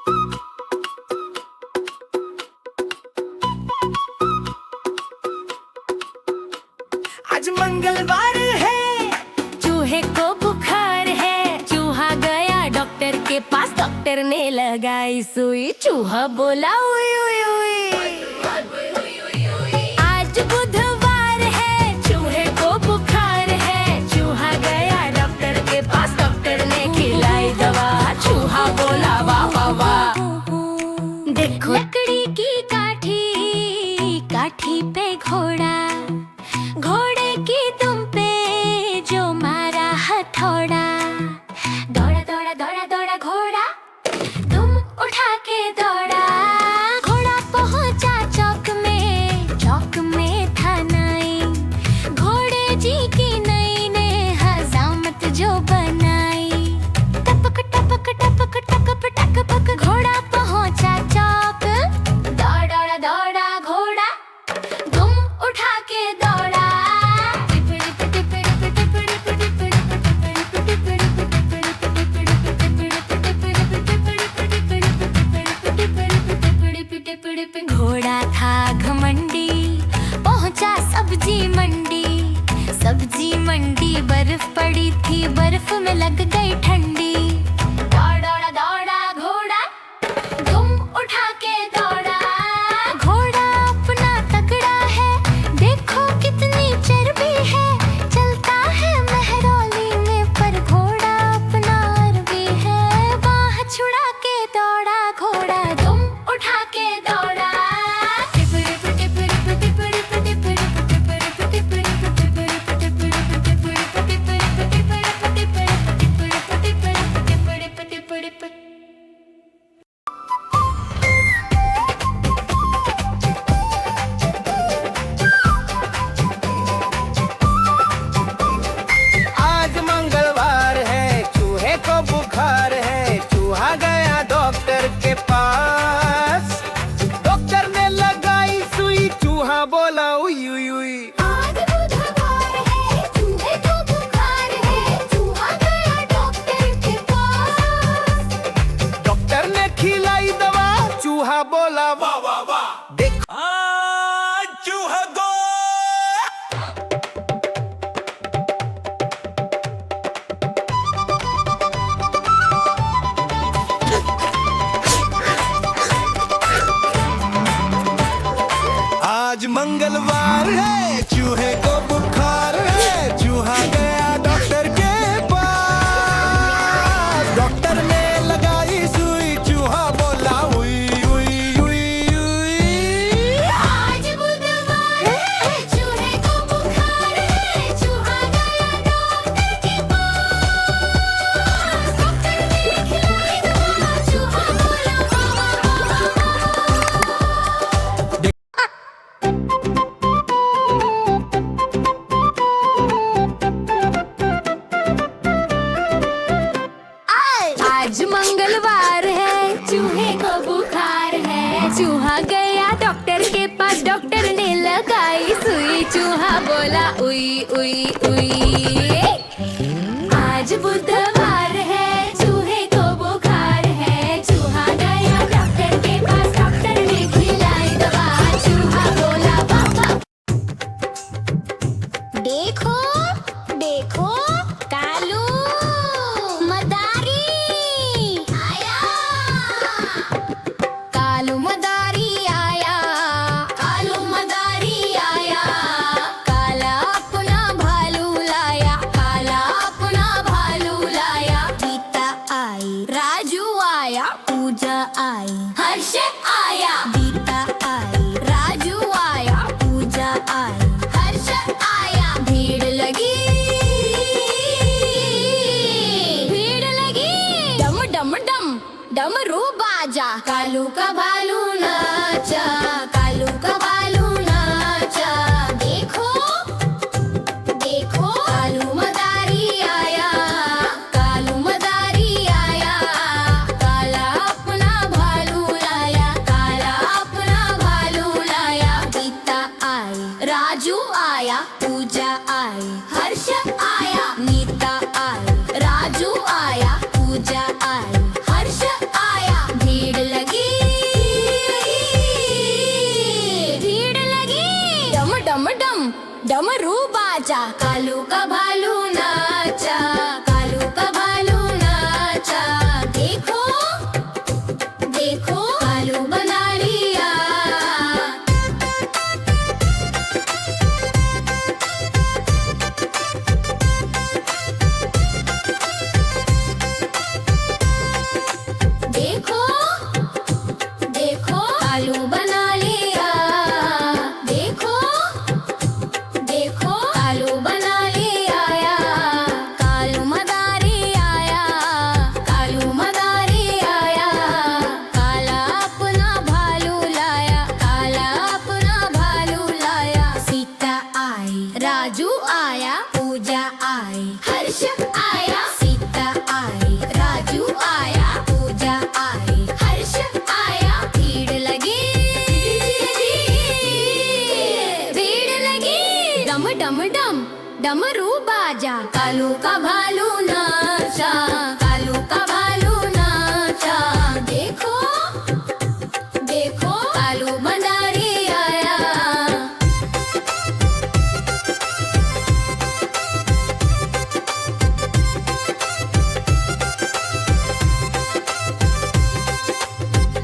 आज मंगलवार है, चूहे को बुखार है। चूहा गया डॉक्टर के पास, डॉक्टर ने लगाई सुई। चूहा बोला उई उई उई। आज बुधवार है, चूहे को बुखार है। चूहा गया डॉक्टर के पास, डॉक्टर ने खिलाई दवा। चूहा बोला वाह वाह वाह। देखो लकड़ी की काठी, काठी पे घोड़ा, घोड़े की तुम पे जो मारा हथौड़ा। दौड़ा दौड़ा दौड़ा दौड़ा घोड़ा, तुम उठा के दौड़ा। घोड़ा पहुंचा चौक में था नाई। घोड़े जी की नई ने हजामत जो बनाई। टपक टपक टपक टपक टपक घोड़ा पहुंचा चौक। दौड़ा दौड़ा घोड़ा, तुम उठा के दौड़ा। घोड़ा था घमंडी, पहुंचा सब्जी मंडी। सब्जी मंडी बर्फ पड़ी थी, बर्फ में लग गई ठंडी। दौड़ा दौड़ा घोड़ा, तुम उठा के दौड़ा। घोड़ा अपना तगड़ा है, देखो कितनी चर्बी है। चलता है मेहरौली में, पर घोड़ा अपना अरबी है। बाह छुड़ा के दौड़ा घोड़ा, तुम उठा के दौड़ा। आज मंगलवार है, चूहे को बुखार है। चूहा गया डॉक्टर के पास, डॉक्टर ने लगाई सुई। चूहा बोला उई उई उई। आज बुधवार है, चूहे को बुखार है। चूहा गया डॉक्टर के पास, डॉक्टर ने खिलाई दवा। चूहा बोला वाह वाह वाह। देखो चूहा गो। आज मंगलवार है, चूहे को बुखार है। चूहा गया डॉक्टर के पास, डॉक्टर ने लगाई सुई। चूहा बोला उई उई उई उई। आज बुधवार है, चूहे को बुखार है। चूहा गया डॉक्टर के पास, डॉक्टर ने खिलाई दवा। चूहा बोला वाह वाह वाह। आज मंगलवार है, चूहे को बुखार है। चूहा गया डॉक्टर के पास, डॉक्टर ने लगाई सुई। चूहा बोला उई उई उई। आज बुधवार है, चूहे को बुखार है। चूहा गया डॉक्टर के पास, डॉक्टर ने खिलाई दवा। चूहा बोला बाबा। देखो देखो कालू मदारी आया। कालू मदारी आया, कालू मदारी आया। काला अपना भालू लाया, काला अपना भालू लाया। गीता आई, राजू आया, पूजा आई, हर्ष आया। गीता आई, राजू आया, पूजा आई, हर्ष आया। भीड़ लगी डम डम डम डमरू बाजा। कालू का भालू नाचा, कालू का भालू नाचा। देखो देखो कालू मदारी आया, कालू मदारी आया। काला अपना भालू लाया, काला अपना भालू लाया। गीता आई, राजू आया, पूजा आई, हर्ष आया। नीता आई, राजू आया, पूजा आई, हर्ष आया। भीड़ डमरू बाजा। कालू का भालू नाचा, कालू का भालू नाचा। देखो देखो कालू बना लिया। देखो देखो कालू बना लिया। देखो देखो कालू बना लिया। कालू मदारी आया, कालू मदारी आया। काला अपना भालू लाया, काला अपना भालू लाया। सीता आई, राजू आया, पूजा आई, हर्ष आया। सीता आई, राजू आया, पूजा आई, हर्ष आया। भीड़ लगी, भीड़ लगी। डम डम डम डमरू बाजा। कालू का भालू नाचा, कालू का भालू नाचा। देखो देखो कालू मदारी आया।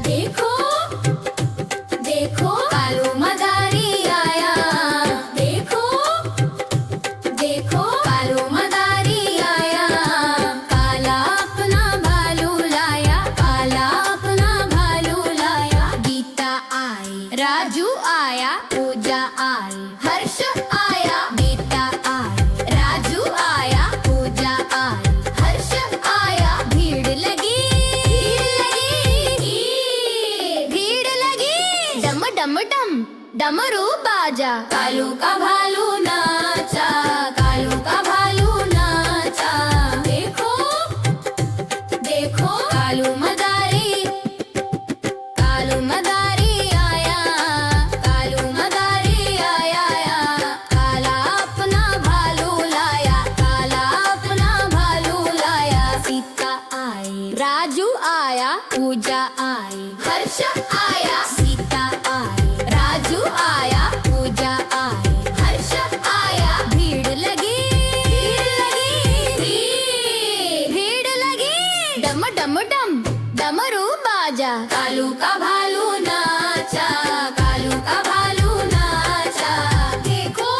देखो देखो कालू मदारी आया। देखो देखो कालू मदारी आया। काला अपना भालू लाया, काला अपना भालू लाया। गीता आई, राजू आया, पूजा आई, हर्ष आया। गीता आई, राजू आया, पूजा आई, हर्ष आया। भीड़ लगी, भीड़ लगी। डम डम डम डमरू बाजा। कालू का भालू नाचा, कालू का भालू नाचा। देखो देखो कालू मदारी, कालू मदारी आया, कालू मदारी आया। काला अपना भालू लाया, काला अपना भालू लाया। सीता आई, राजू आया, पूजा आई, हर्ष आया। सीता आई, राजू आया, पूजा आई, हर्ष आया। भीड़ लगी, भीड़ लगी। डम डम डम डमरू बाजा। कालू का भालू नाचा, कालू का भालू नाचा। देखो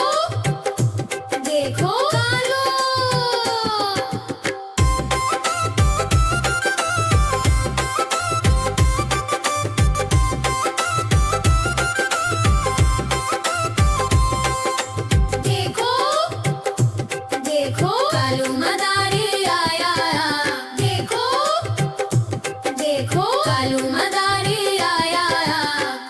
देखो कालू। देखो देखो कालू मदारी आया। देखो देखो कालू मदारी आया।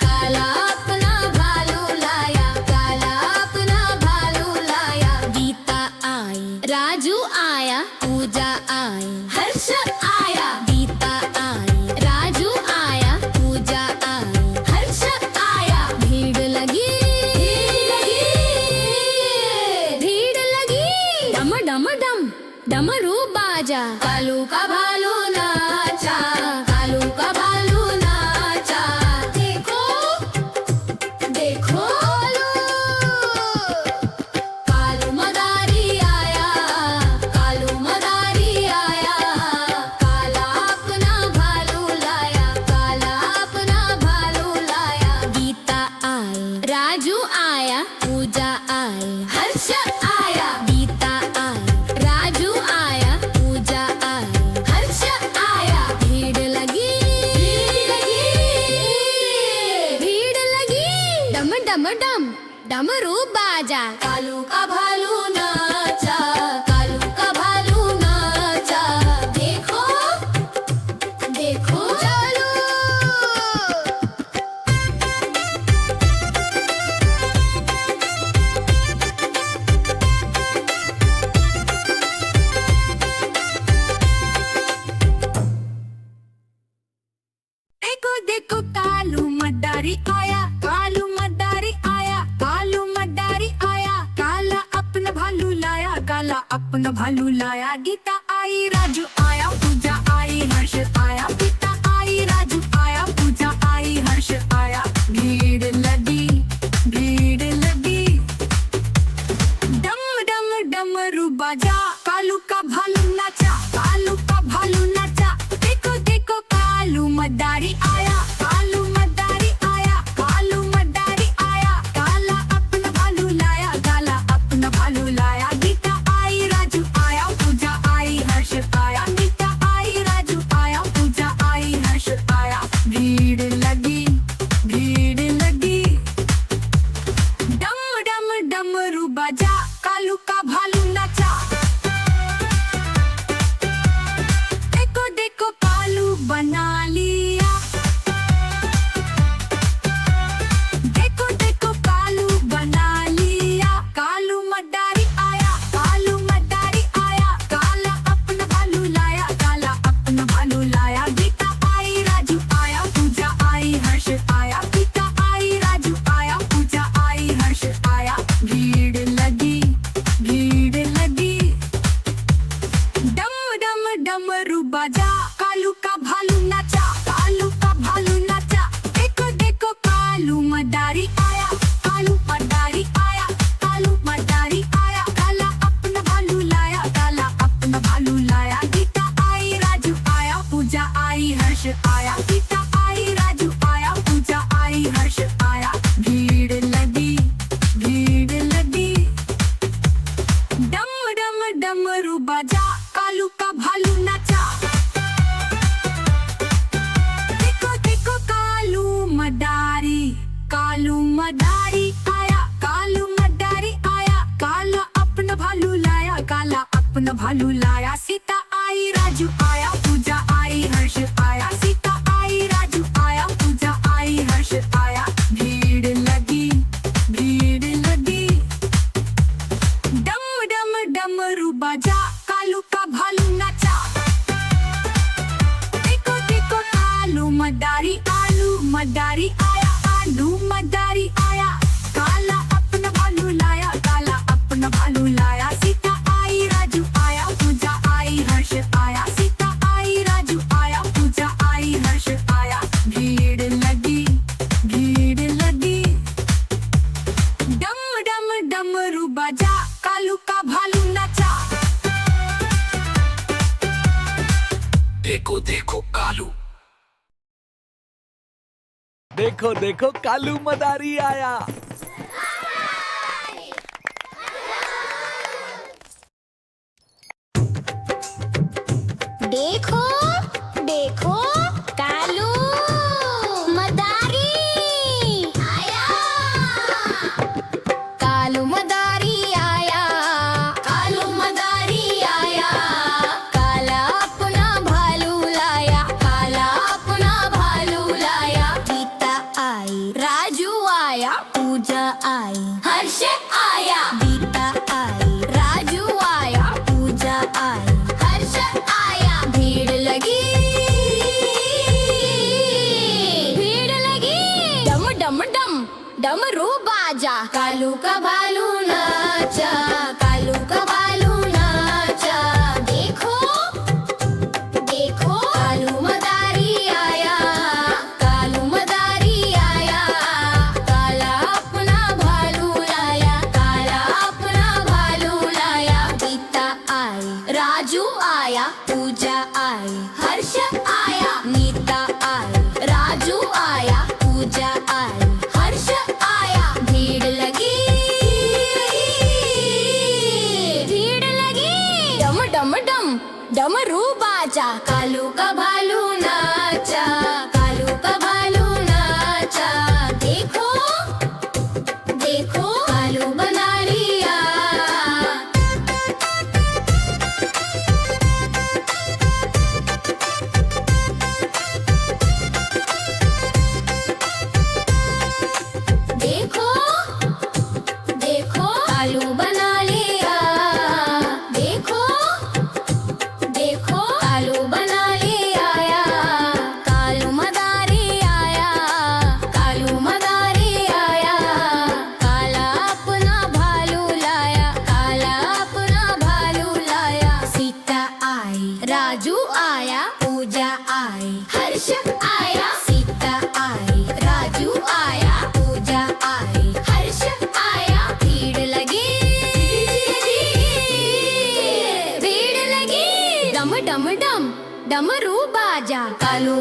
काला अपना भालू लाया, काला अपना भालू लाया। गीता आई, राजू आया, पूजा आई, हर्ष आया। गीता आई, राजू आया, पूजा आई, हर्ष आया। भीड़ लगी, भीड़ लगी। डम डम डम डमरू बाजा। कालू का भालू नाचा, कालू का भालू नाचा। देखो देखो कालू मदारी आया, कालू मदारी आया। काला अपना भालू लाया, काला अपना भालू लाया। गीता आई, राजू आया, पूजा आई, हर्ष आया। गीता आई, राजू आया, पूजा आई, हर्ष आया। भीड़ लगी, भीड़ लगी। डम डम डम डमरू बाजा। कालू का भालू नाचा, कालू का भालू नाचा। देखो देखो चालू। देखो देखो कालू मदारी आया, कालू मदारी आया, कालू मदारी आया। काला अपना भालू लाया, काला अपना भालू लाया। गीता आई, राजू आया, पूजा आई, हर्ष आया। गीता आई, राजू आया, पूजा आई, हर्ष आया। भीड़ लगी, भीड़ लगी। मदारी आया, कालू मदारी आया, कालू मदारी आया, काला अपना भालू लाया, काला अपना भालू लाया। गीता आई, राजू आया, पूजा आई, हर्ष आया। गीता आई, राजू आया, पूजा आई, हर्ष आया। भीड़ लगी, भीड़ लगी, डम डम डमरू बजा, कालू का भालू नाचा। देखो देखो कालू बना लिया, देखो देखो कालू बना लिया। कालू मदारी आया, कालू मदारी आया, काला अपना भालू लाया, काला अपना भालू लाया। गीता आई, राजू आया, पूजा आई, हर्ष आया। गीता आई, राजू आया, पूजा आई, हर्ष आया। भीड़ लगी, भीड़ लगी, डम डम डमरू बजा, कालू का भालू नाचा, कालू का भालू नाचा। देखो देखो कालू मदारी आया, कालू मदारी आया, कालू मदारी आया, काला अपना भालू लाया, काला अपना भालू लाया। गीता आई, राजू आया, पूजा आई, हर्ष आया। गीता आई, राजू आया, पूजा आई, हर्ष आया। भीड़ लगी, भीड़ लगी, डम डम डमरू बजा, कालू का भालू नाचा। देखो देखो कालू मदारी, कालू मदारी आया, कालू मदारी आया, काला अपना भालू लाया, काला अपना भालू लाया। सीता आई, राजू आया, पूजा आई, हर्ष आया। सीता आई, राजू आया, पूजा आई, हर्ष आया। भीड़ लगी, भीड़ लगी, डम डम डमरू बजा, कालू का भालू नाचा। देखो देखो कालू मदारी, आलू मदारी आया, आलू मदारी आया, काला अपना भालू लाया, काला अपना भालू लाया। सीता आई, राजू आया, पूजा आई, हर्ष आया। सीता आई, राजू आया, पूजा आई, हर्ष आया। भीड़ लगी, भीड़ लगी, डम डम डमरू बजा, कालू का भालू नाचा। देखो देखो कालू, देखो देखो कालू मदारी आया। देखो देखो कालू मदारी आया, कालू मदारी आया, कालू मदारी आया, काला अपना भालू लाया, काला अपना भालू लाया। गीता आई, राजू आया, पूजा आई, हर्ष आया। गीता आई, राजू आया, पूजा आई, हर्ष आया। भीड़ लगी, भीड़ लगी, डम डम डम डमरू बाजा, कालू का भालू नाचा, कालू का भालू नाचा। देखो देखो कालू मदारी आया, कालू मदारी आया, काला अपना भालू लाया, काला अपना भालू लाया। गीता आई, राजू आया, पूजा आई, हर्ष आया। नीता आई, राजू आया, पूजा आई, हर्ष आया। भीड़ लगी, भीड़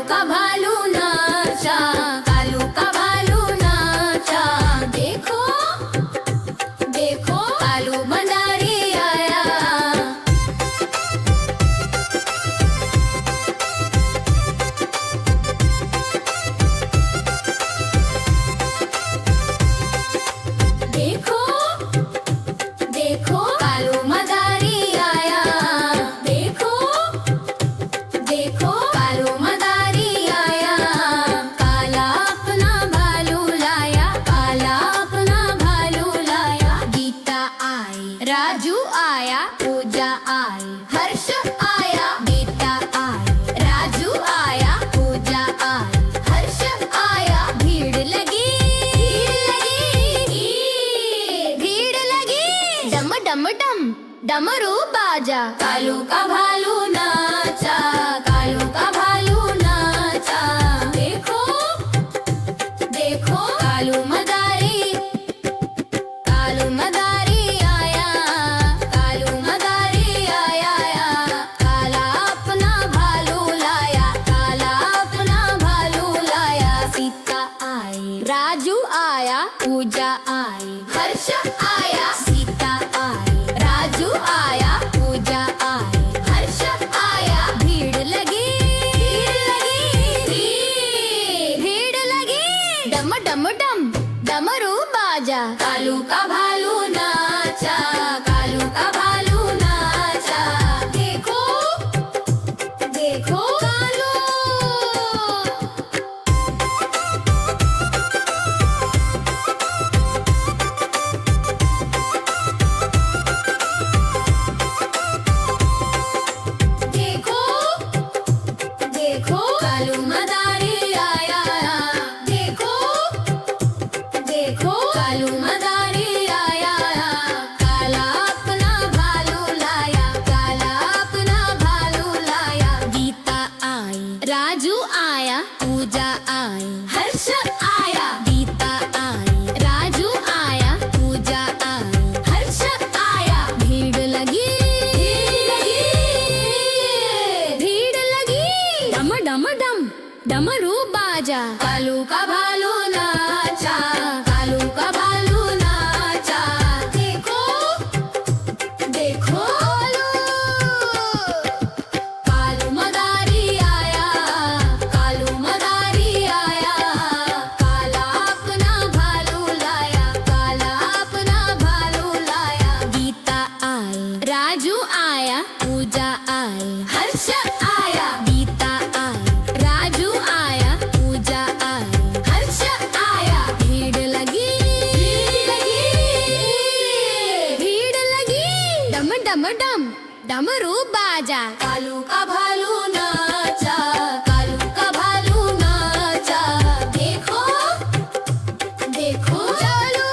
का भालू नाचा, कालू का भालू नाचा। देखो देखो कालू मदारी आया। देखो देखो कालू मदारी आया। देखो देखो कालू मदारी आया। काला अपना भालू लाया, काला अपना भालू लाया। गीता आई, राजू आया, पूजा आई, हर्ष आया। गीता आई, राजू आया, पूजा आई, हर्ष आया। भीड़ लगी, भीड़ लगी। डम डम डम डमरू बाजा। कालू का भालू नाचा, कालू का भालू नाचा। देखो देखो कालू मदारी, कालू मदारी आया, कालू मदारी आया। काला अपना भालू लाया, काला अपना भालू लाया। सीता आई, राजू आया, पूजा आई, हर्ष आया। सीता आई, राजू आया, पूजा आई, हर्ष आया। भीड़ लगी, भीड़ लगी। डम डम डम डमरू बाजा। कालू का भालू नाचा, कालू का भालू नाचा। देखो देखो कालू। देखो देखो कालू मदारी आया। देखो देखो कालू मदारी आया। काला अपना भालू लाया, काला अपना भालू लाया। गीता आई, राजू आया, पूजा आई, हर्ष आया। गीता आई, राजू आया, पूजा आई, हर्ष आया। भीड़ लगी, भीड़ लगी। डम डम डम डमरू बाजा। कालू का भालू नाचा, कालू का भालू नाचा। देखो देखो कालू मदारी आया, कालू मदारी आया। काला अपना भालू लाया, काला अपना भालू लाया। गीता आई, राजू आया, पूजा आई, हर्ष आया। गीता आई, राजू आया, पूजा आई, हर्ष आया। भीड़ लगी, भीड़ लगी। डम डम डम डमरू बाजा। कालू का भालू नाचा, कालू का भालू नाचा। देखो देखो चालू।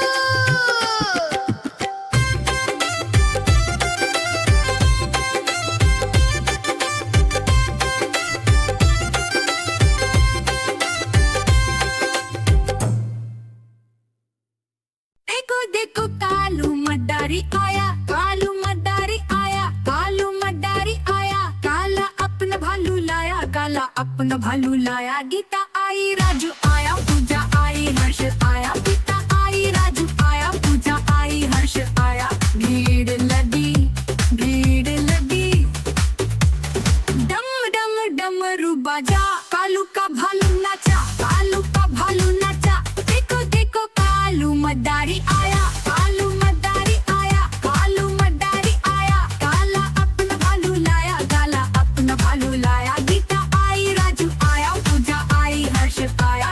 देखो देखो कालू मदारी आया, कालू मदारी आया, कालू मदारी आया। काला अपना भालू लाया, काला अपना भालू लाया। गीता आई, राजू आया, पूजा आई, हर्ष आया। गीता आई, राजू आया, पूजा आई, हर्ष आया। भीड़ लगी, भीड़ लगी। डम डम डमरू बाजा। कालू का भालू नाचा, कालू का भालू नाचा। देखो देखो कालू मदारी आया, कालू मदारी आया, कालू मदारी आया। काला अपना भालू लाया, काला अपना भालू लाया। गीता आई, राजू आया, पूजा आई, हर्ष आया।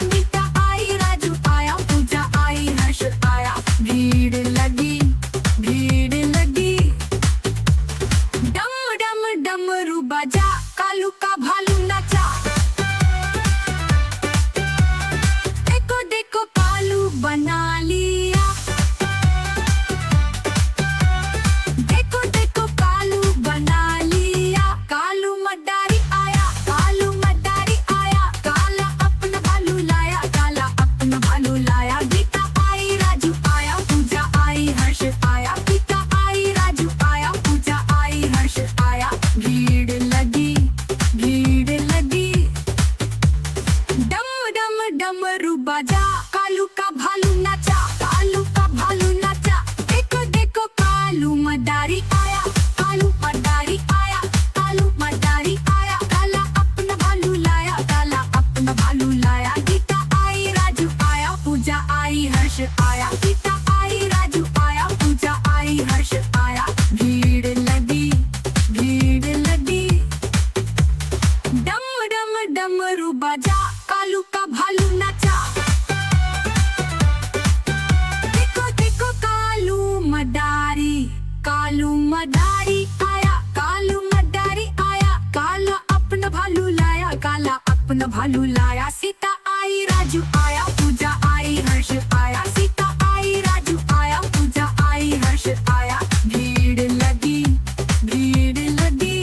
आया, गीता आई, राजू आया, पूजा आई, हर्ष आया, गीता आई, राजू आया, पूजा आई, हर्ष आया, भीड़ लगी, भीड़ लगी। डम डम डमरू बजा, कालू का भालू नाचा। देखो देखो कालू मदारी, कालू मदारी आया, कालू मदारी आया, काला अपना भालू लाया, काला अपना भालू लाया। सीता आई, राजू आया, पूजा आई, हर्ष आया, सीता आई, राजू आया, पूजा आई, हर्ष आया, भीड़ लगी, भीड़ लगी।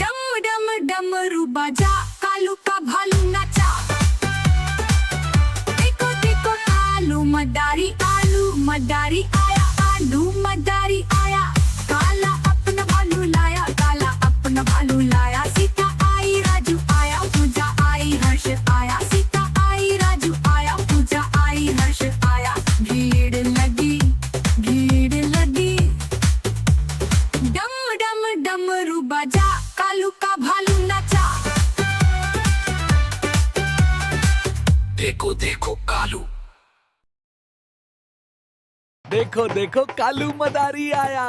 डम डम डमरू बजा, कालू का भालू नाचा। देखो देखो कालू मदारी, आलू मदारी आया, आलू मदारी आया, काला अपना भालू लाया, काला अपना भालू लाया। सीता आई, राजू आया, पूजा आई, हर्ष आया, सीता आई, राजू आया, पूजा आई, हर्ष आया, भीड़ लगी, भीड़ लगी। डम डम डमरू बजा, कालू का भालू नाचा। देखो देखो कालू, देखो देखो कालू मदारी आया।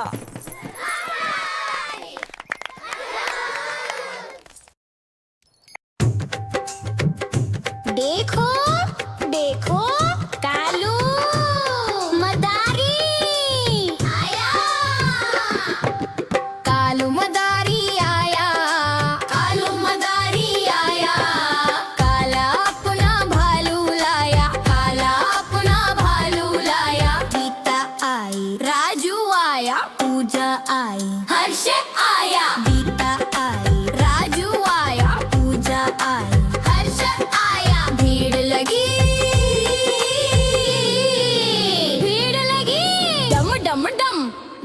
देखो देखो कालू मदारी आया, कालू मदारी आया, कालू मदारी आया, काला अपना भालू लाया, काला अपना भालू लाया। गीता आई, राजू आया, पूजा आई, हर्ष आया, गीता आई, राजू आया, पूजा आई, हर्ष आया, भीड़ लगी, भीड़ लगी। डम डम डम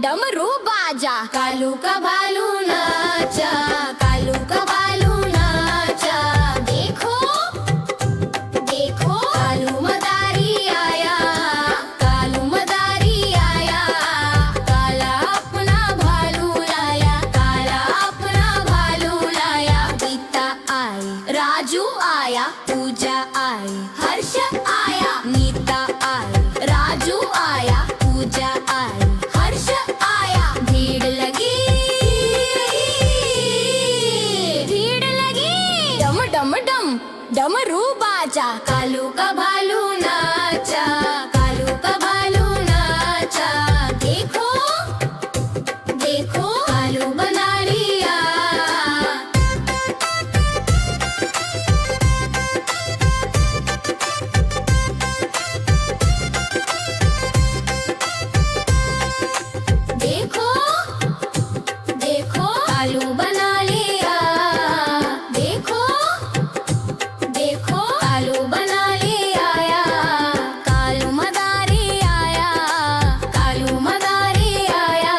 डमरू बाजा, कालू का भालू नाचा, कालू का भालू नाचा। देखो देखो कालू मदारी आया, कालू मदारी आया, काला अपना भालू लाया, काला अपना भालू लाया। गीता आई, राजू आया, पूजा आई, हर्ष आया, नीता आई, राजू आया, पूजा आई, हर्ष आया, भीड़ लगी, भीड़ लगी। डम डम डम डमरू बाजा, कालू का भालू नाचा, कालू का भालू नाचा। देखो देखो कालू मदारी आया। देखो देखो कालू बना लिया, देखो देखो कालू बना लिया आया, कालू मदारी आया, कालू मदारी आया,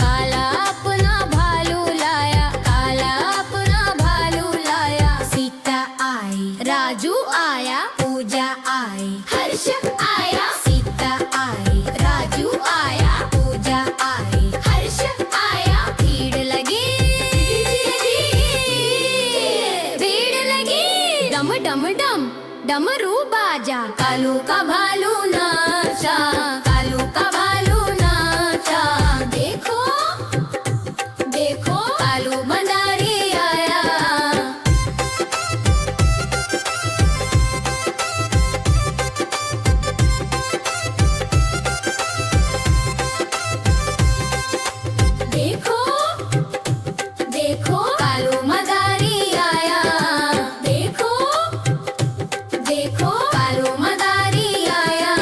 काला अपना भालू लाया, काला अपना भालू लाया। सीता आई, राजू आया, पूजा आई, हर्ष आया, सीता आई, राजू आया, पूजा आई, हर्ष आया, भीड़ लगी, भीड़ लगी। डम डम डम डमरू बाजा, कालू का भालू नाचा, कालू का भालू नाचा। देखो देखो कालू मदारी आया। देखो देखो कालू मदारी आया, देखो देखो कालू मदारी आया,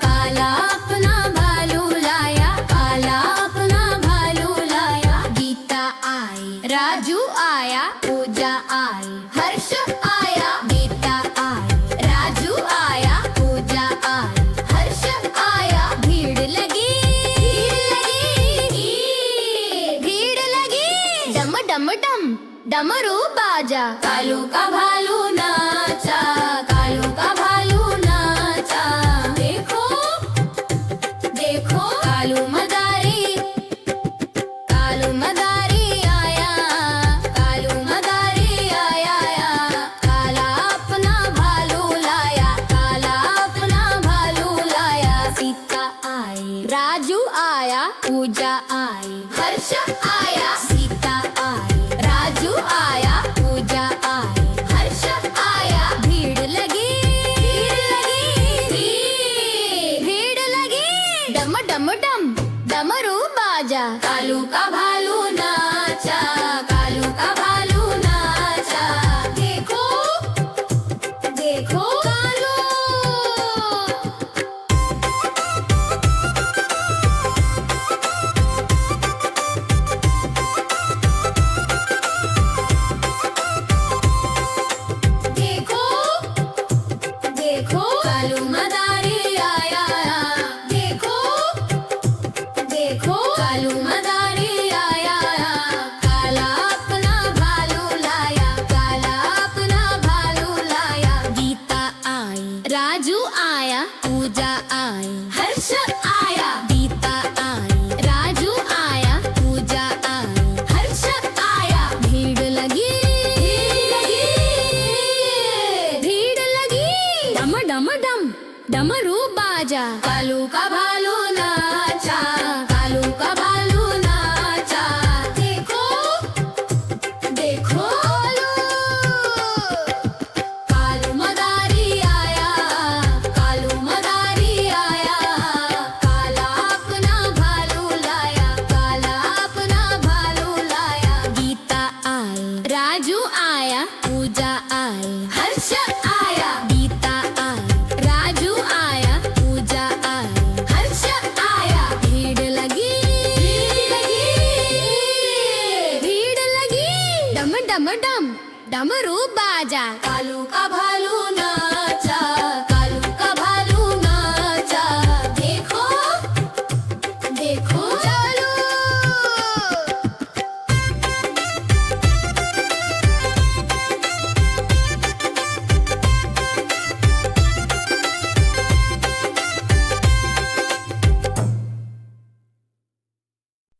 काला अपना भालू लाया, काला अपना भालू लाया। गीता आई, राजू आया, पूजा आई, हर्ष आया, गीता आई, राजू आया, पूजा आई, हर्ष आया, भीड़ लगी, भीड़ लगी। डम डम डम डमरू बाजा, कालू का भालू नाचा, कालू का भालू नाचा। देखो देखो कालू मदारी, कालू मदारी आया, कालू मदारी आया, काला राजू आया, पूजा आई, हर्ष आया, गीता आई, राजू आया, पूजा आई, हर्ष आया, भीड़ लगी, भीड़ लगी, डम डम डम डमरू बाजा, कालू का भालू नाचा, कालू का भालू नाचा, देखो देखो कालू मदारी आया, कालू मदारी आया, काला अपना भालू लाया, काला अपना भालू लाया, गीता आई, राजू आया, पूजा आई, हर्ष आया, गीता आई, राजू आया, पूजा आई, हर्ष आया, भीड़ लगी, भीड़ लगी, डम डम डम डमरू बाजा, कालू का भालू नाचा, कालू का भालू नाचा, देखो देखो चलो।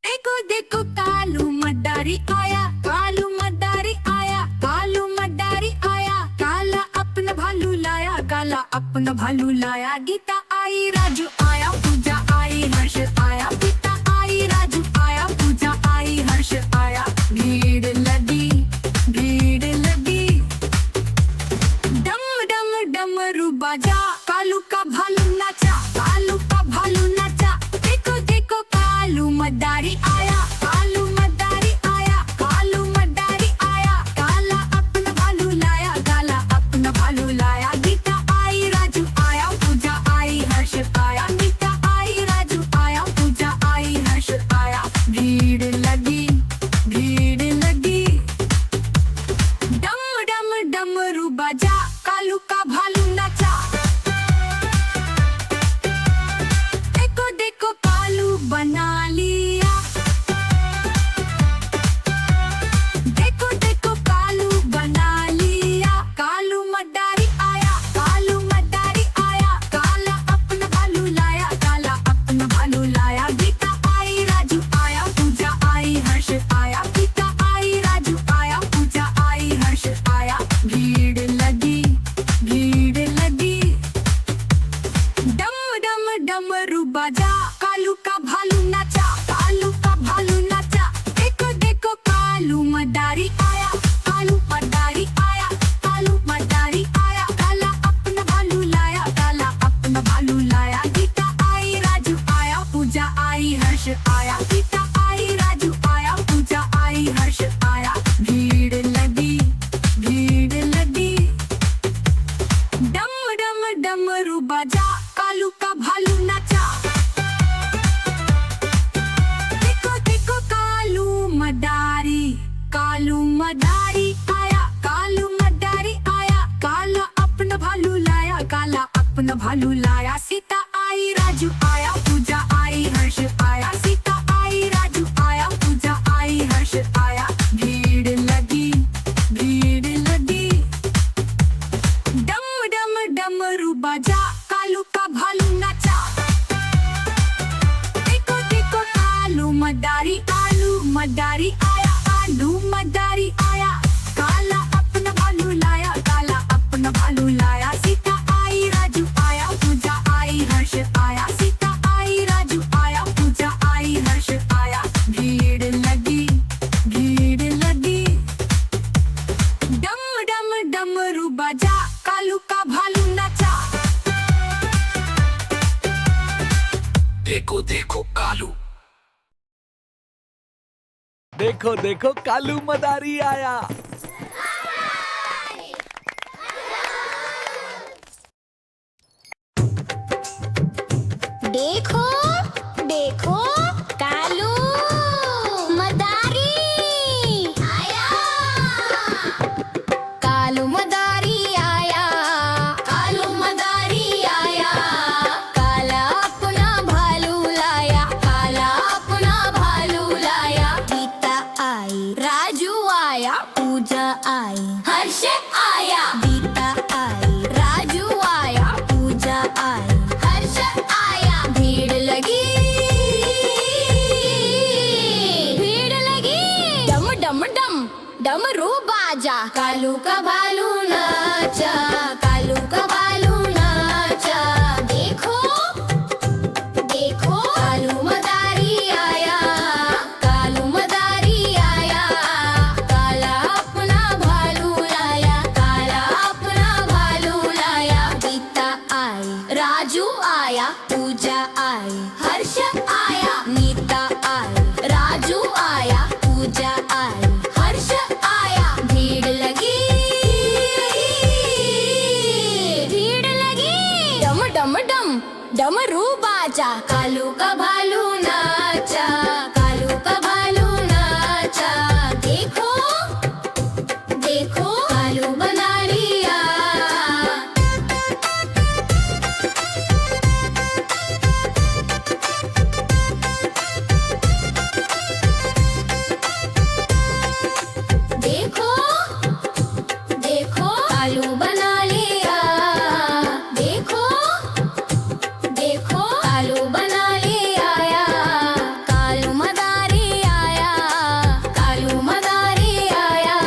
देखो देखो कालू मदारी आया, कालू मदारी आया, कालू मदारी आया, काला अपना भालू लाया, काला अपना भालू लाया, गीता आई, राजू आया, पूजा आई, हर्ष आया, गीता आई, राजू आया, पूजा आई, हर्ष आया, भीड़ लगी, भीड़ लगी, डम डम डमरू बाजा, कालू का भालू नाचा, कालू का भालू नाचा, देखो देखो कालू मदारी आया, कालू मदारी आया, कालू मदारी आया, काला अपना भालू लाया, काला अपना भालू लाया, गीता आई, राजू आया, पूजा आई, हर्ष आया, गीता आई, राजू आया, पूजा आई, हर्ष आया, भीड़ लगी, भीड़ लगी, डम डम डमरू बाजा, कालू का भालू नाचा, देखो देखो कालू बना लिया, देखो देखो कालू बना लिया, कालू मदारी आया, कालू मदारी आया, काला अपना भालू लाया, काला अपना भालू लाया, गीता आई, राजू आया, पूजा आई, हर्ष आया, गीता आई, राजू आया, पूजा आई, हर्ष आया, भीड़ लगी, भीड़ लगी, डम डम डमरू बाजा, कालू का भालू नाचा, कालू का भालू नाचा, देखो देखो कालू मदारी आया, कालू मदारी आया, कालू मदारी आया, काला अपना भालू लाया, काला अपना भालू लाया, गीता आई, राजू आया, पूजा आई, हर्ष आया, गीता आई, राजू आया, पूजा आई, हर्ष आया, भीड़ लगी, भीड़ लगी, डम डम डमरू बाजा, कालू का भालू नाचा, देखो देखो कालू मदारी, कालू मदारी आया, कालू मदारी आया, काला अपना भालू लाया, काला अपना भालू लाया, सीता आई, राजू आया, पूजा आई, हर्ष आया, सीता आई, राजू आया, पूजा आई, हर्ष आया, भीड़ लगी, भीड़ लगी, डम डम डमरू बाजा, कालू का भालू नाचा, देखो देखो कालू मदारी, आलू मदारी आया, आलू मदारी आया, काला अपना भालू लाया, काला अपना भालू लाया, सीता आई, राजू आया, पूजा आई, हर्ष आया, सीता आई, राजू आया, पूजा आई, हर्ष आया, भीड़ लगी, भीड़ लगी, डम डम डमरू बाजा, कालू का भालू नाचा, देखो देखो कालू, देखो देखो कालू मदारी आया। देखो देखो कालू मदारी आया, कालू मदारी आया, कालू मदारी आया, काला अपना भालू लाया, काला अपना भालू लाया, गीता आई, राजू आया, पूजा आई, हर्ष आया, गीता आई, राजू आया, पूजा कालू का भालू नाचा, कालू का भालू नाचा। देखो देखो कालू मदारी आया, कालू मदारी आया। काला अपना भालू लाया, काला अपना भालू लाया। गीता आई, राजू आया, पूजा आई, हर्ष आया, नीता आई, राजू आया, पूजा आई, हर्ष आया। भीड़ लगी, भीड़ लगी। डम डम डम डमरू बाजा, कालू का भालू नाचा, कालू का भालू नाचा। देखो देखो कालू बनारिया। देखो देखो कालू बना लिया। देखो देखो कालू बना लिया आया, कालू मदारी आया, कालू मदारी आया।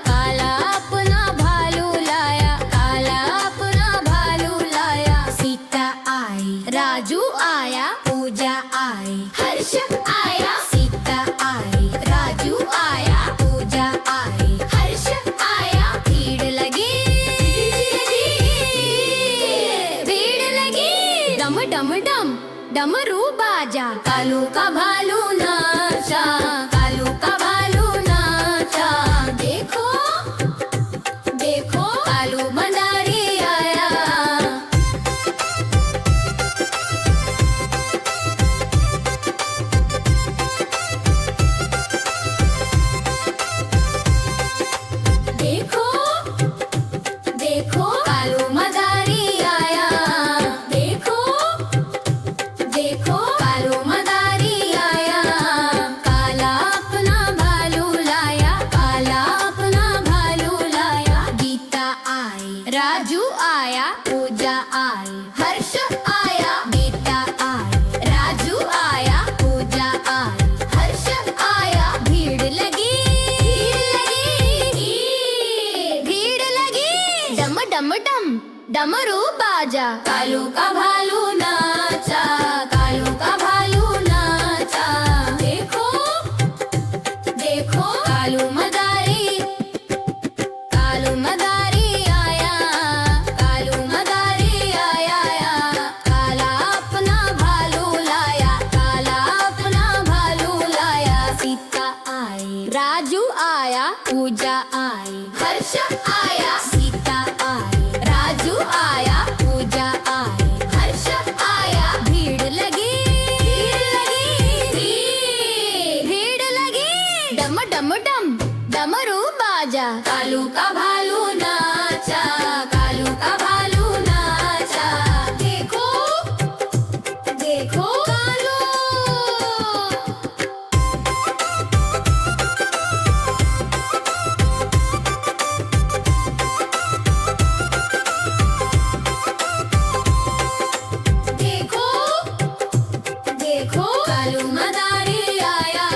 काला अपना भालू लाया, काला अपना भालू लाया। सीता आई, राजू आया, पूजा आई, हर्ष आया। सीता आई, राजू आया, पूजा आई, हर्ष आया। भीड़ लगी, भीड़ लगी। डम डम डम डमरू बाजा, कालू का भालू नाचा, कालू का भालू नाचा। देखो देखो कालू मदारी आया। देखो देखो कालू मदारी आया। देखो देखो कालू मदारी आया। काला अपना भालू लाया, काला अपना भालू लाया। गीता आई, राजू आया, पूजा आई, हर्ष आया। गीता आई, राजू आया, पूजा आई, हर्ष आया। भीड़ लगी, भीड़ लगी। डम डम डम डमरू बाजा, कालू का भालू नाचा, कालू का भालू नाचा। देखो देखो कालू मदारी, कालू मदारी आया, कालू मदारी आया। काला अपना भालू लाया, काला अपना भालू लाया। सीता आई, राजू आया, पूजा आई, हर्ष आया। सीता आई, राजू आया, पूजा आई, हर्ष आया। भीड़ लगी, भीड़ लगी। डम डम डम डमरू बाजा, कालू का भालू नाचा, कालू का भालू नाचा। देखो देखो कालू। देखो देखो कालू मदारी आया।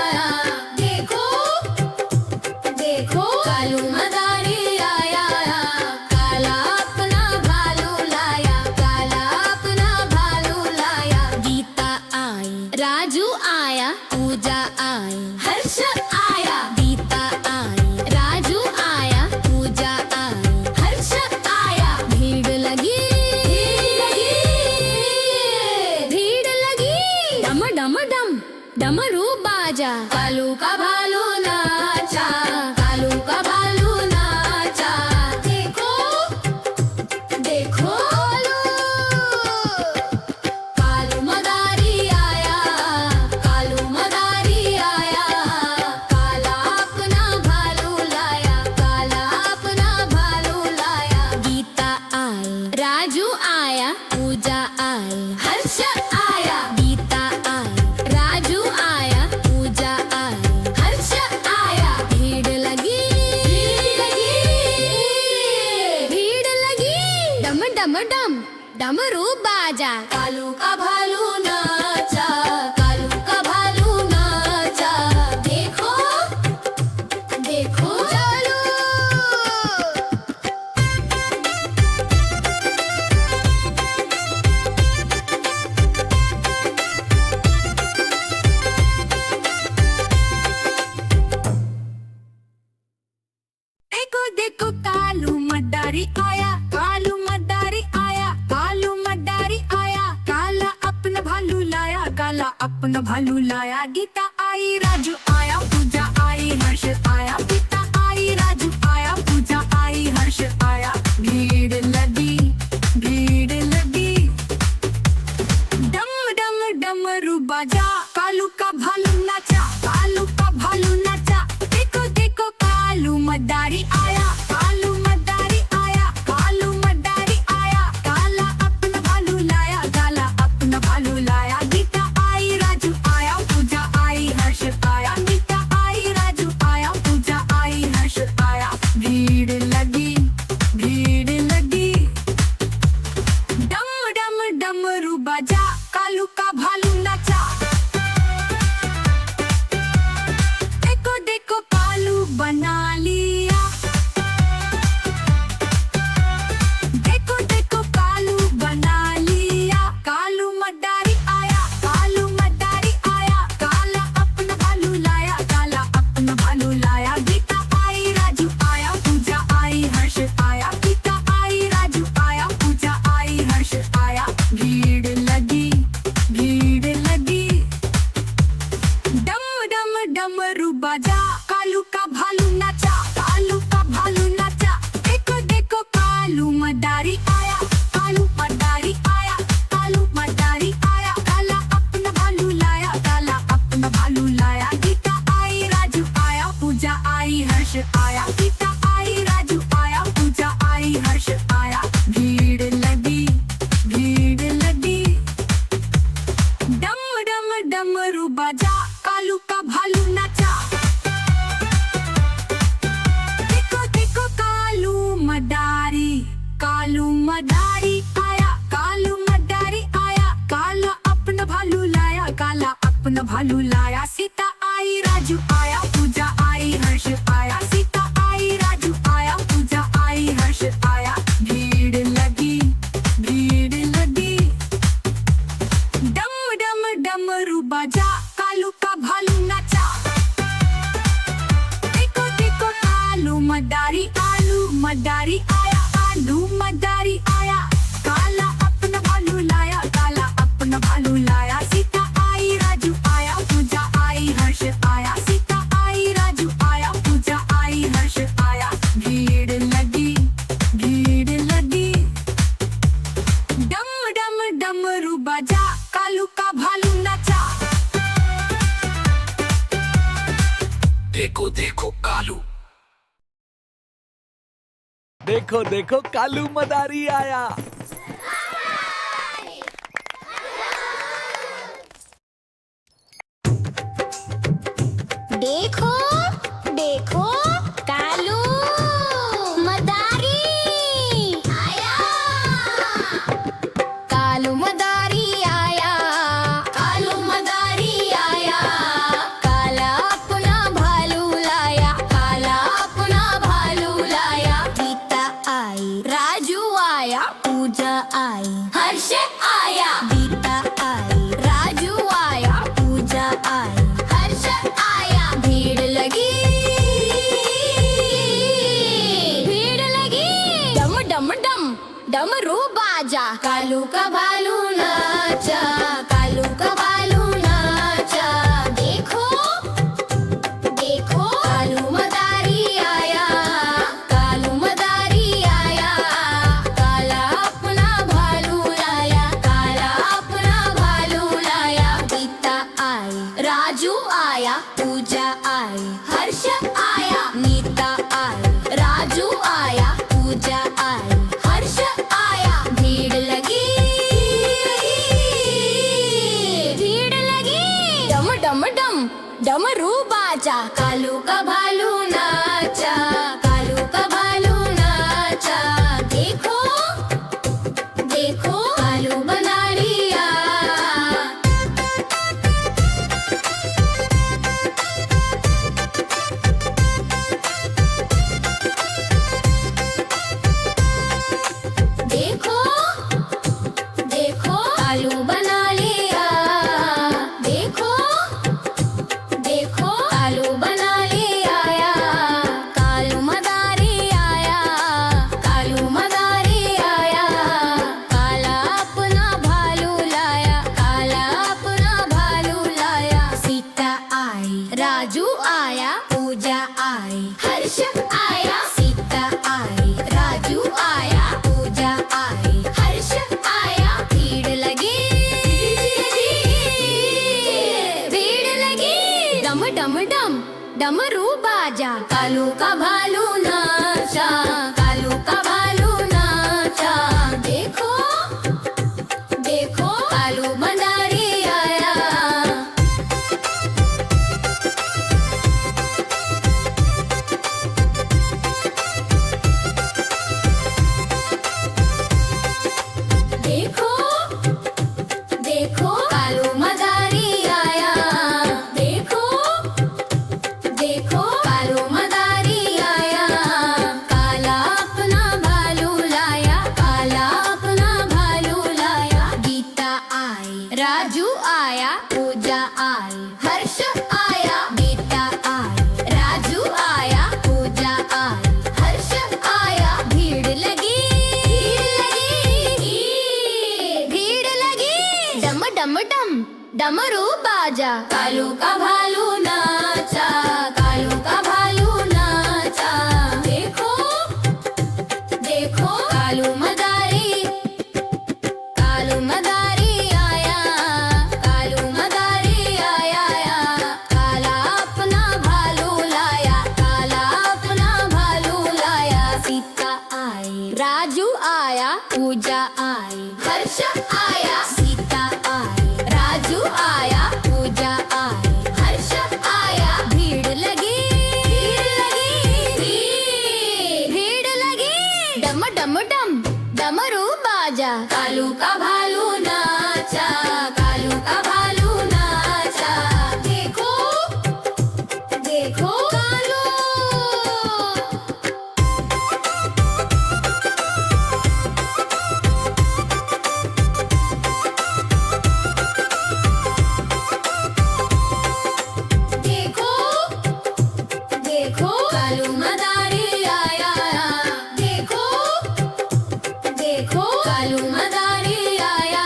देखो देखो कालू मदारी आया। काला अपना भालू लाया, काला अपना भालू लाया। गीता आई, राजू आया, पूजा आई, हर्ष आया। गीता आई, राजू आया, पूजा आई, हर्ष आया। भीड़ लगी, भीड़ लगी। डम डम डम डमरू बाजा, कालू का भालू नाचा, कालू का भालू नाचा। देखो देखो कालू मदारी आया, कालू मदारी आया। काला अपना भालू लाया, काला अपना भालू लाया। गीता आई, राजू आया, पूजा आई, हर्ष आया। गीता आई, राजू आया, पूजा आई, हर्ष आया। भीड़ लगी, भीड़ लगी। डम डम डम डमरू बाजा, कालू का भालू नाचा, कालू का भालू नाचा। देखो देखो अपना भालू लाया। गीता आई, राजू आया, पूजा आई, हर्ष आया। गीता आई, राजू आया, पूजा आई, हर्ष आया। भीड़ लगी, भीड़ लगी। डम डम डमरू बाजा, कालू का भालू नाचा, कालू का भालू नाचा। देखो देखो कालू मदारी आया, कालू मदारी आया, कालू मदारी आया। काला अपना भालू लाया, काला अपना भालू लाया। गीता आई, राजू आया, पूजा आई, हर्ष आया। गीता आई, राजू आया, पूजा आई, हर्ष आया। भीड़ लगी, भीड़ लगी। डम डम डमरू बाजा, कालू का भालू नाचा। देखो देखो कालू बना लिया, देखो देखो कालू बना लिया। कालू मदारी आया, कालू मदारी आया। काला अपना भालू लाया, काला अपना भालू लाया। गीता आई, राजू आया, पूजा आई, हर्ष आया। गीता आई, राजू आया, पूजा आई, हर्ष आया। भीड़ लगी, भीड़ लगी। डम डम डमरू बाजा, कालू का भालू नाचा, कालू का भालू नाचा। देखो देखो कालू मदारी आया, कालू मदारी आया, कालू मदारी आया। काला अपना भालू लाया, काला अपना भालू लाया। गीता आई, राजू आया, पूजा आई, हर्ष आया। गीता आई, राजू आया, पूजा आई, हर्ष आया। भीड़ लगी, भीड़ लगी। डम डम डमरू बाजा, कालू का भालू नाचा। देखो देखो कालू मदारी, कालू मदारी आया, कालू मदारी आया। काला अपना भालू लाया, काला अपना भालू लाया। सीता आई, राजू आया, पूजा आई, हर्ष आया। सीता आई, राजू आया, पूजा आई, हर्ष आया। भीड़ लगी, भीड़ लगी। डम डम डमरू बाजा, कालू का भालू नाचा। देखो देखो कालू मदारी, आलू मदारी आया, आलू मदारी आया। काला अपना भालू लाया, काला अपना भालू लाया। सीता आई, राजू आया, पूजा आई, हर्ष आया। सीता आई, राजू आया, पूजा आई, हर्ष आया। भीड़ लगी, भीड़ लगी। डम डम डमरू बाजा, कालू का भालू नाचा। देखो देखो कालू, देखो देखो कालू मदारी आया। देखो देखो कालू मदारी आया, कालू मदारी आया, कालू मदारी आया। काला अपना भालू लाया, काला अपना भालू लाया। गीता आई, राजू आया, पूजा आई, हर्ष आया। गीता आई, राजू आया, पूजा आई, हर्ष आया। भीड़ लगी, भीड़ लगी। डम डम डम डमरू बाजा, कालू का भालू नाचा, कालू का भालू नाचा। देखो देखो कालू मदारी आया, कालू मदारी आया। काला अपना भालू लाया, काला अपना भालू लाया। गीता आई, राजू आया, पूजा आई, हर्ष आया। नीता आई, राजू आया, पूजा आई, हर्ष आया। भीड़ लगी, भीड़ लगी। डम डम डम डमरू बाजा, कालू का भालू नाचा, कालू का भालू नाचा। देखो देखो कालू बना लिया। देखो देखो कालू बना लिया। देखो देखो कालू बना लिया। डमरू बाजा कालू का भालू नाचा कालू का भालू नाचा देखो देखो कालू मदारी आया देखो देखो कालू मदारी आया देखो देखो कालू मदारी आया काला अपना भालू लाया काला अपना भालू लाया गीता आई राजू आया पूजा आई हर्ष आया गीता आई राजू आया पूजा आई हर्ष आया भीड़ लगी भीड़ लगी डम डम डम डमरू बाजा कालू का भालू नाचा कालू का भालू नाचा देखो देखो कालू मदारी आया कालू मदारी आया काला अपना भालू लाया काला अपना भालू लाया सीता आई राजू आया पूजा आई हर्ष आया सीता आई राजू आया पूजा आई हर्ष आया भीड़ लगी भीड़ लगी डम डम डम डमरू बाजा कालू का भालू नाचा कालू का भालू नाचा देखो देखो कालू देखो देखो कालू मदारी आया देखो देखो कालू मदारी आया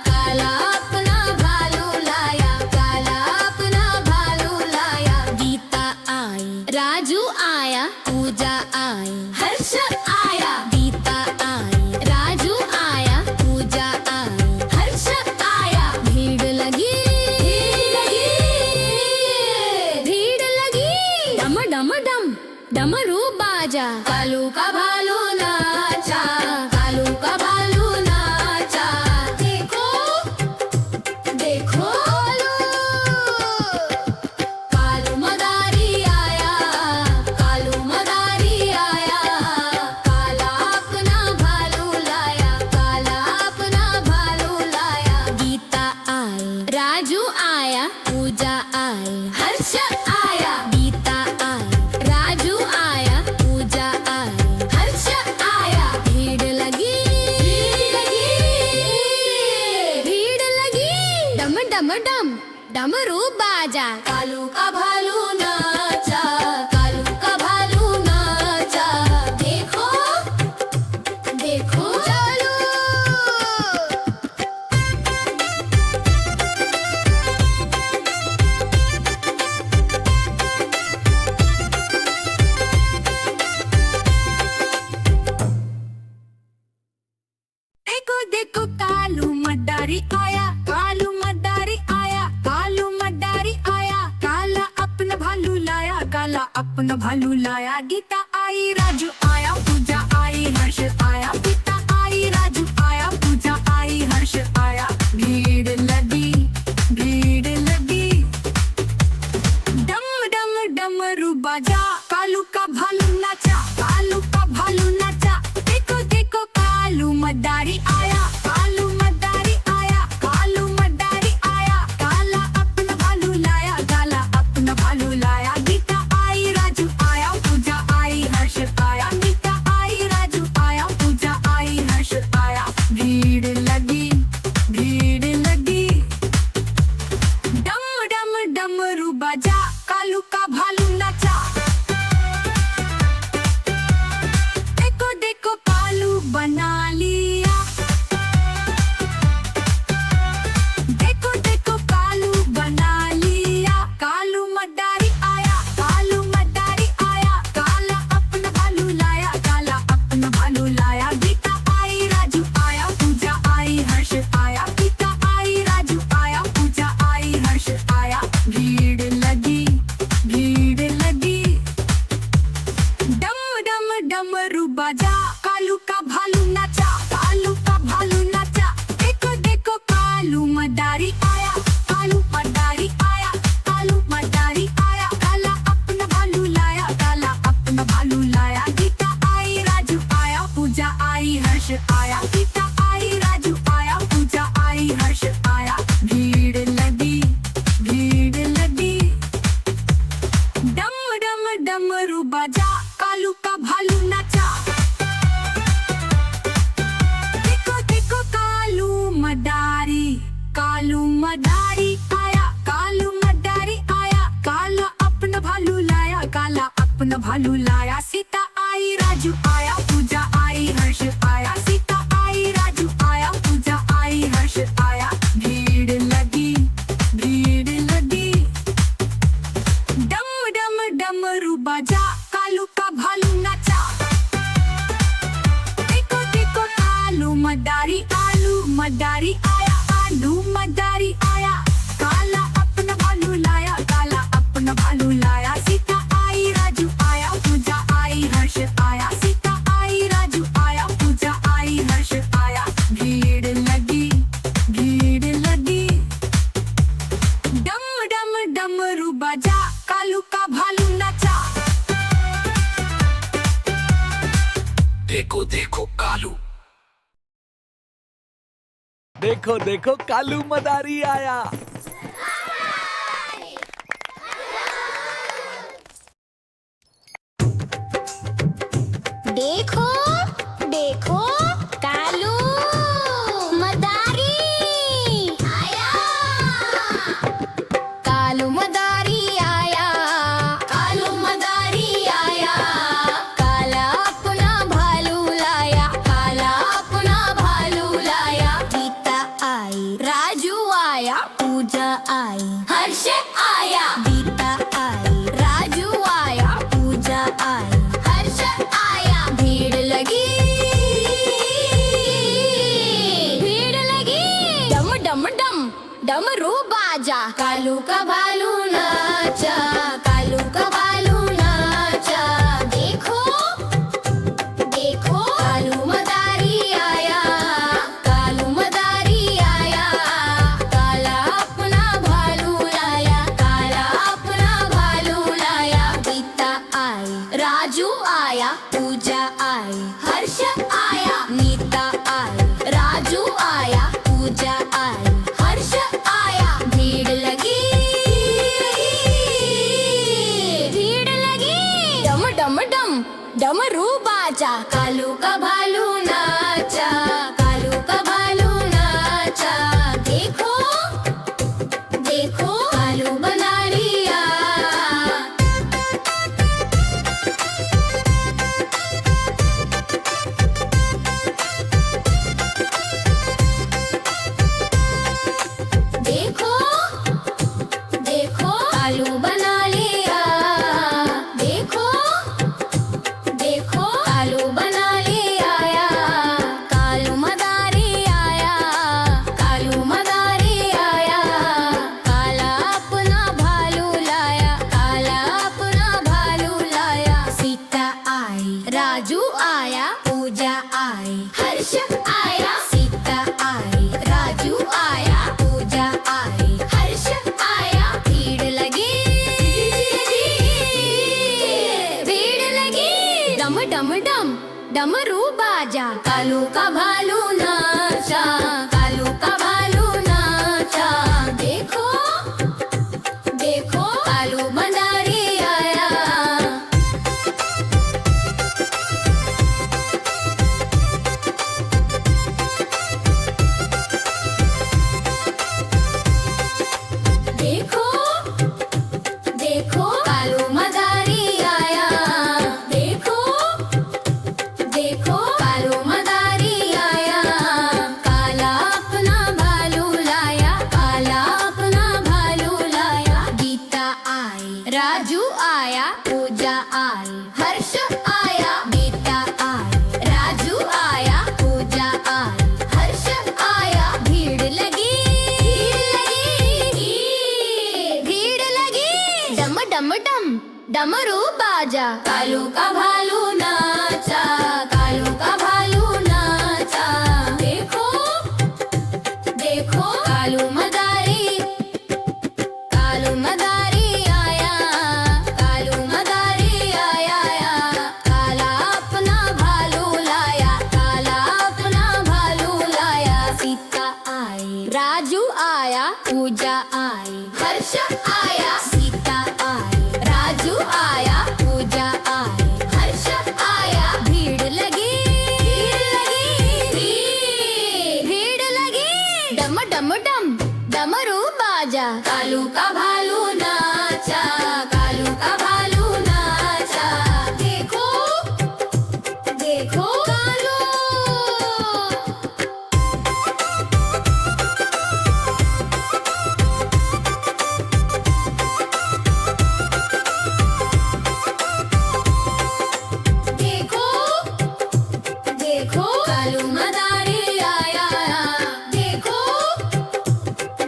काला अपना भालू लाया काला अपना भालू लाया गीता आई राजू आया पूजा आई हर्ष आया गीता आई राजू आया पूजा आई हर्ष आया भीड़ लगी भीड़ लगी डम डम डम डमरू बाजा कालू का भालू नाचा कालू का भालू नाचा देखो देखो कालू मदारी आया कालू मदारी आया काला अपना भालू लाया काला अपना भालू लाया गीता आई राजू आया पूजा आई हर्ष आया गीता आई राजू आया पूजा आई हर्ष आया भीड़ लगी भीड़ लगी डम डम डम डमरू बाजा कालू का भालू नाचा कालू का भालू नाचा देखो देखो चलो देखो देखो कालू मदारी आया कालू मदारी आया कालू मदारी आया काला अपना भालू लाया काला अपना भालू लाया गीता आई राजू आया पूजा आई हर्ष आया गीता आई राजू आया पूजा आई हर्ष आया भीड़ लगी डम डम डमरू बाजा कालू का भालू नाचा कालू का भालू नाचा देखो देखो कालू मदारी आया कालू मदारी आया कालू मदारी आया काला अपना भालू लाया काला अपना भालू लाया गीता आई राजू आया पूजा आई हर्ष आया गीता आई राजू आया पूजा आया, गीता आई, राजू आया, पूजा आई, हर्ष आया, भीड़ लगी, भीड़ लगी। डम डम डमरू बजा, कालू का भालू नाचा। देखो देखो कालू मदारी, कालू मदारी आया, कालू मदारी आया, काला अपना भालू लाया, काला अपना भालू लाया। सीता आई, राजू आया, पूजा आई, हर्ष आया, सीता आई, राजू आया, पूजा आई, हर्ष आया, भीड़ लगी, भीड़ लगी। डम डम डमरू बजा, कालू का भालू नाचा। देखो देखो आलू मदारी, आलू मदारी आया, आलू मदारी आया, काला अपना भालू लाया, काला अपना भालू लाया। सीता आई, राजू आया, पूजा आई, हर्ष आया, सीता आई, राजू आया, पूजा आई, हर्ष आया, भीड़ लगी, भीड़ लगी। डम डम डमरू बजा, कालू का भालू नाचा। देखो देखो कालू, देखो देखो कालू मदारी आया। देखो देखो कालू मदारी आया, कालू मदारी आया, कालू मदारी आया, काला अपना भालू लाया, काला अपना भालू लाया। गीता आई, राजू आया, पूजा आई, हर्ष आया, गीता आई, राजू आया, पूजा आई, हर्ष आया, भीड़ लगी, भीड़ लगी। डम डम डम डमरू बाजा, कालू का भालू नाचा, कालू का भालू नाचा। देखो देखो कालू मदारी आया, कालू मदारी आया, काला अपना भालू लाया, काला अपना भालू लाया। गीता आई, राजू आया, पूजा आई, हर्ष आया, नीता आई, राजू आया, पूजा आई, हर्ष आया, भीड़ लगी, भीड़ लगी। डम डम डम डमरू बाजा, कालू का भालू नाचा, कालू का भालू नाचा। देखो देखो कालू मदारी आया। देखो देखो कालू बना लिया, देखो देखो कालू बना लिया आया, कालू मदारी आया, कालू मदारी आया, काला अपना भालू लाया, काला अपना भालू लाया। सीता आई, राजू आया, पूजा आई, हर्ष आया, सीता आई, राजू आया, पूजा आई, हर्ष आया, भीड़ लगी, भीड़ लगी। डम डम डम डमरू बाजा, कालू का भालू नाचा, कालू का भालू नाचा। देखो देखो कालू मदारी आया। देखो देखो कालू मदारी आया, देखो देखो कालू मदारी आया, काला अपना भालू लाया, काला अपना भालू लाया। गीता आई, राजू आया, पूजा आई, हर्ष आया, गीता आई, राजू आया, पूजा आई, हर्ष आया, भीड़ लगी, भीड़ लगी। डम डम डम डमरू बाजा, कालू का भालू नाचा, कालू का भालू नाचा। देखो देखो कालू मदारी, कालू मदारी आया, कालू मदारी आया, काला अपना भालू लाया, काला अपना पूजा आई, हर्ष आया, सीता आई, राजू आया, पूजा आई, हर्ष आया, भीड़ लगी, भीड़ लगी, डम डम डम डमरू बाजा, कालू का भालू नाचा, कालू का भालू नाचा, देखो देखो कालू। देखो देखो कालू मदारी आया, देखो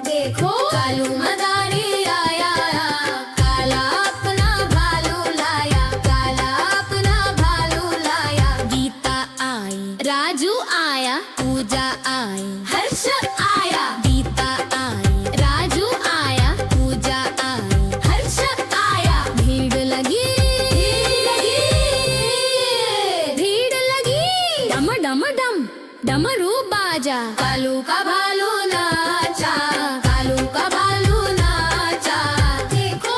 देखो कालू मदारी आया, काला अपना भालू लाया, काला अपना भालू लाया, गीता आई, राजू आया, पूजा आई, हर्ष आया, गीता आई, राजू आया, पूजा आई, हर्ष आया, भीड़ लगी, भीड़ लगी, डम डम डम डमरू बाजा, कालू का भालू नाचा, कालू का भालू नाचा, देखो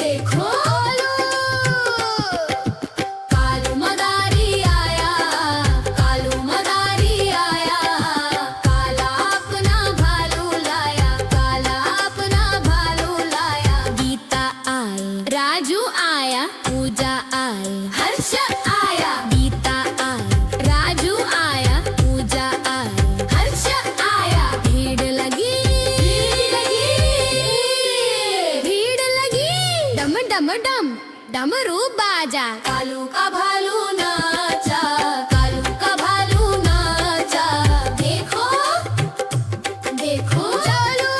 देखो कालू मदारी आया, कालू मदारी आया, काला अपना भालू लाया, काला अपना भालू लाया, गीता आई, राजू आया, पूजा आई, हर्ष आया, गीता आई, राजू आया, पूजा आई, हर्ष आया, भीड़ लगी, भीड़ लगी, डम डम डम डमरू बाजा, कालू का भालू नाचा, कालू का भालू नाचा, देखो देखो चालू।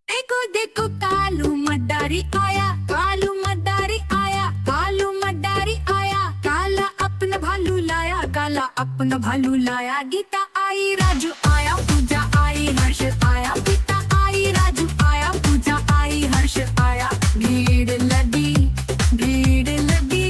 देखो देखो कालू मदारी आया, कालू मदारी आया, कालू मदारी आया, काला अपना भालू लाया, काला अपना भालू लाया, गीता आई, राजू आया, पूजा आई, हर्ष आया, गीता आई, राजू आया, पूजा आई, हर्ष आया, भीड़ लगी, भीड़ लगी,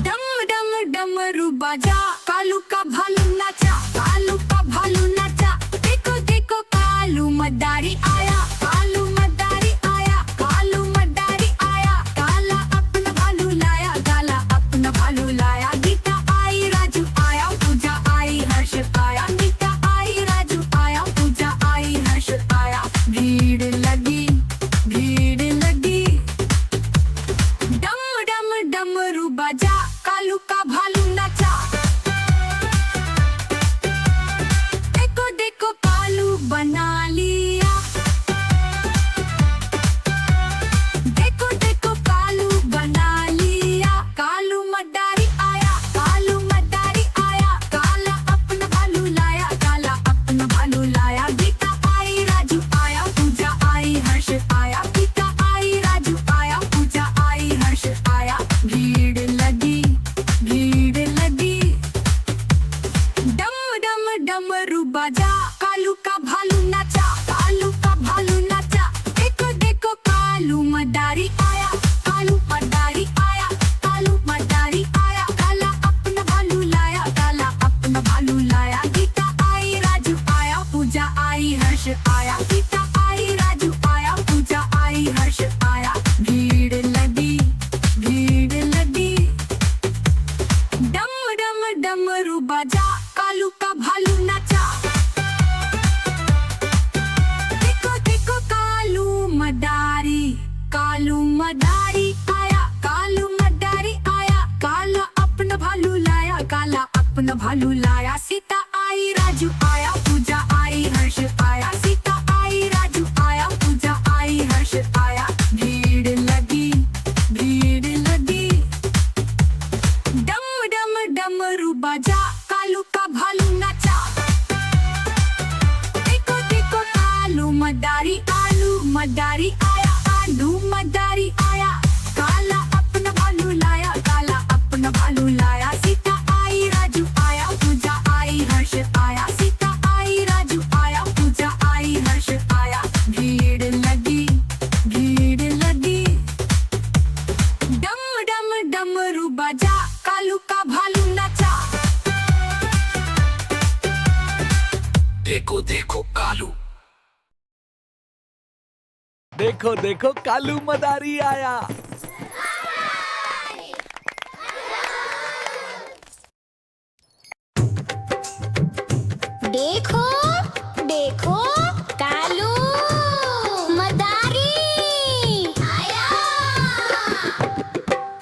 डम डम डमरू बाजा, कालू का भालू नाचा, कालू का भालू नाचा, देखो देखो कालू मदारी आया, कालू मदारी आया, कालू मदारी आया, काला अपना भालू लाया, काला अपना भालू लाया, गीता आई, राजू आया, पूजा आई, हर्ष आया, गीता आई, राजू आया, पूजा आई, हर्ष आया, भीड़ लगी, भीड़ लगी, डम डम डमरू बाजा, कालू का भालू नाचा, देखो देखो कालू बना लिया, देखो देखो कालू बना लिया, कालू मदारी आया, कालू मदारी आया, काला अपना भालू लाया, काला अपना भालू लाया, गीता आई, राजू आया, पूजा आई, हर्ष आया, गीता आई, राजू आया, पूजा आई, हर्ष आया, भीड़ लगी, भीड़ लगी, डम डम डमरू बाजा, कालू का भालू नाचा, कालू का भालू नाचा, देखो देखो कालू मदारी आया, कालू मदारी आया, कालू मदारी आया, काला अपना भालू लाया, काला अपना भालू लाया, गीता आई, राजू आया, पूजा आई, हर्ष आया, गीता आई, राजू आया, पूजा आई, हर्ष आया, भीड़ लगी, भीड़ लगी, डम डम डमरू बाजा, कालू का भालू नाचा, देखो देखो कालू मदारी, कालू मदारी आया, कालू मदारी आया, काला अपना भालू लाया, काला अपना भालू लाया, सीता आई, राजू आया, पूजा आई, हर्ष आया, सीता आई, राजू आया, पूजा आई, हर्ष आया, भीड़ लगी, भीड़ लगी, डम डम डमरू बाजा, कालू का भालू नाचा, देखो देखो कालू मदारी, आलू मदारी आया, आलू मदारी आया, काला अपना भालू लाया, काला अपना भालू लाया, सीता आई, राजू आया, पूजा आई, हर्ष आया, सीता आई, राजू आया, पूजा आई, हर्ष देखो देखो कालू, देखो देखो कालू मदारी आया। देखो देखो कालू मदारी आया।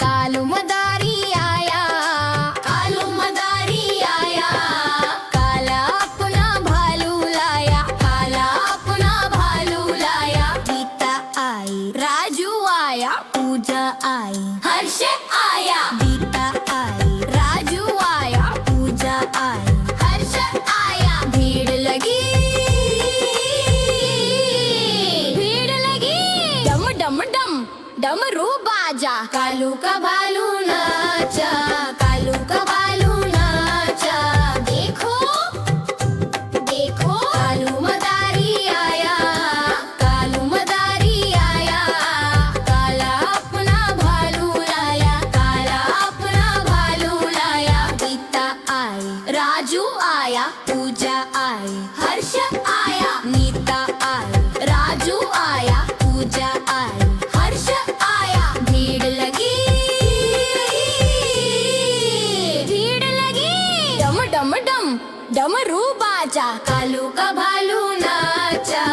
कालू मदारी आया, कालू मदारी आया। काला अपना भालू लाया, काला अपना भालू लाया। गीता आई, राजू आया, पूजा आई, हर्ष आया। गीता आई, राजू आया, पूजा आई, हर्ष आया। भीड़ लगी, भीड़ लगी। डम डम डम डमरू बाजा। कालू का भालू नाचा, कालू का भालू नाचा। देखो देखो कालू मदारी आया, कालू मदारी आया। काला अपना भालू लाया, काला अपना भालू लाया। गीता आई, राजू आया, पूजा आई, हर्ष आया। नीता आई, राजू आया, पूजा आई, हर्ष आया। भीड़ लगी, भीड़ लगी। डम डम डम डमरू बाजा। कालू का भालू नाचा।